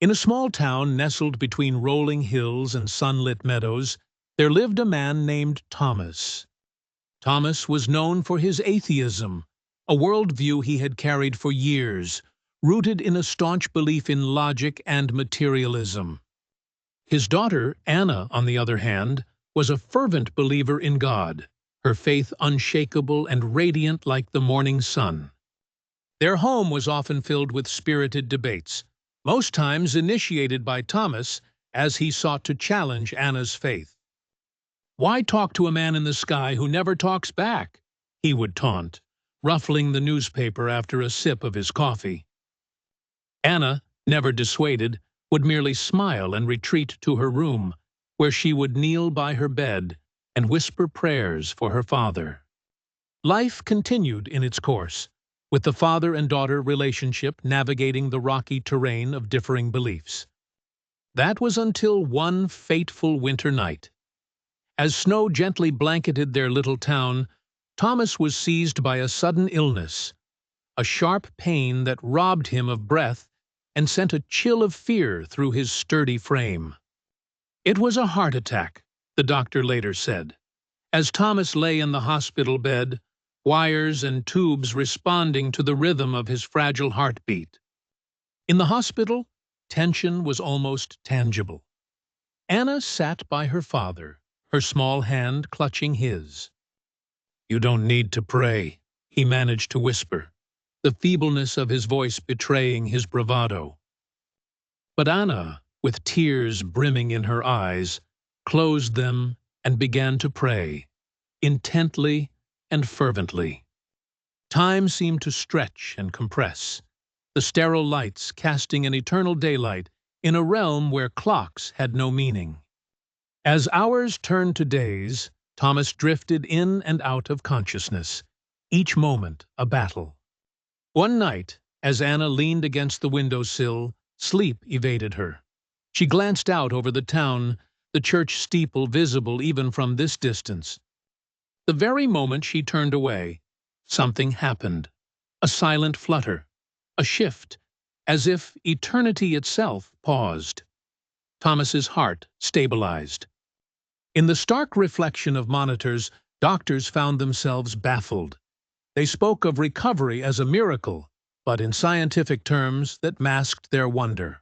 In a small town nestled between rolling hills and sunlit meadows, there lived a man named Thomas. Thomas was known for his atheism, a worldview he had carried for years, rooted in a staunch belief in logic and materialism. His daughter, Anna, on the other hand, was a fervent believer in God, her faith unshakable and radiant like the morning sun. Their home was often filled with spirited debates, most times initiated by Thomas as he sought to challenge Anna's faith. "Why talk to a man in the sky who never talks back?" he would taunt, ruffling the newspaper after a sip of his coffee. Anna, never dissuaded, would merely smile and retreat to her room, where she would kneel by her bed and whisper prayers for her father. Life continued in its course, with the father and daughter relationship navigating the rocky terrain of differing beliefs. That was until one fateful winter night. As snow gently blanketed their little town, Thomas was seized by a sudden illness, a sharp pain that robbed him of breath and sent a chill of fear through his sturdy frame. It was a heart attack, the doctor later said. As Thomas lay in the hospital bed, wires and tubes responding to the rhythm of his fragile heartbeat. In the hospital, tension was almost tangible. Anna sat by her father, her small hand clutching his. "You don't need to pray," he managed to whisper, the feebleness of his voice betraying his bravado. But Anna, with tears brimming in her eyes, closed them and began to pray, intently and fervently. Time seemed to stretch and compress, the sterile lights casting an eternal daylight in a realm where clocks had no meaning. As hours turned to days, Thomas drifted in and out of consciousness, each moment a battle. One night, as Anna leaned against the windowsill, sleep evaded her. She glanced out over the town, the church steeple visible even from this distance. The very moment she turned away, something happened. A silent flutter, a shift, as if eternity itself paused. Thomas's heart stabilized. In the stark reflection of monitors, doctors found themselves baffled. They spoke of recovery as a miracle, but in scientific terms that masked their wonder.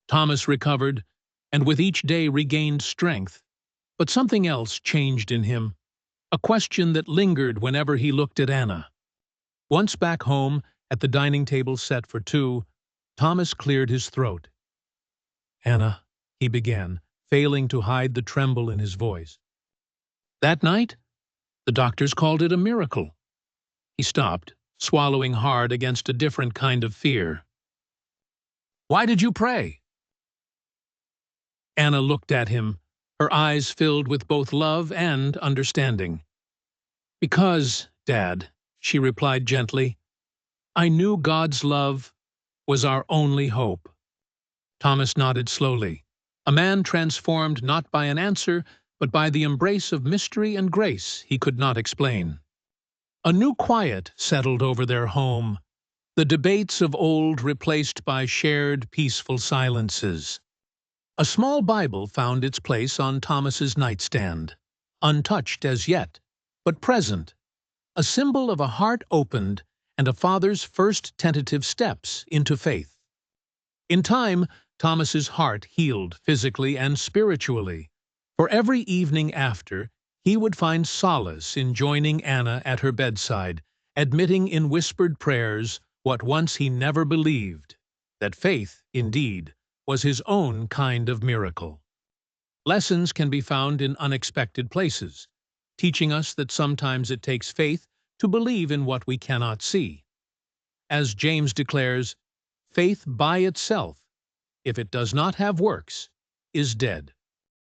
Thomas recovered, and with each day regained strength, but something else changed in him, a question that lingered whenever he looked at Anna. Once back home, at the dining table set for two, Thomas cleared his throat. "Anna," he began, failing to hide the tremble in his voice. "That night, the doctors called it a miracle." He stopped, swallowing hard against a different kind of fear. "Why did you pray?" Anna looked at him, her eyes filled with both love and understanding. "Because, Dad," she replied gently, "I knew God's love was our only hope." Thomas nodded slowly, a man transformed not by an answer, but by the embrace of mystery and grace he could not explain. A new quiet settled over their home, the debates of old replaced by shared peaceful silences. A small Bible found its place on Thomas's nightstand, untouched as yet, but present, a symbol of a heart opened and a father's first tentative steps into faith. In time, Thomas's heart healed physically and spiritually, for every evening after, he would find solace in joining Anna at her bedside, admitting in whispered prayers what once he never believed, that faith, indeed, was his own kind of miracle. Lessons can be found in unexpected places, teaching us that sometimes it takes faith to believe in what we cannot see. As James declares, faith by itself, if it does not have works, is dead.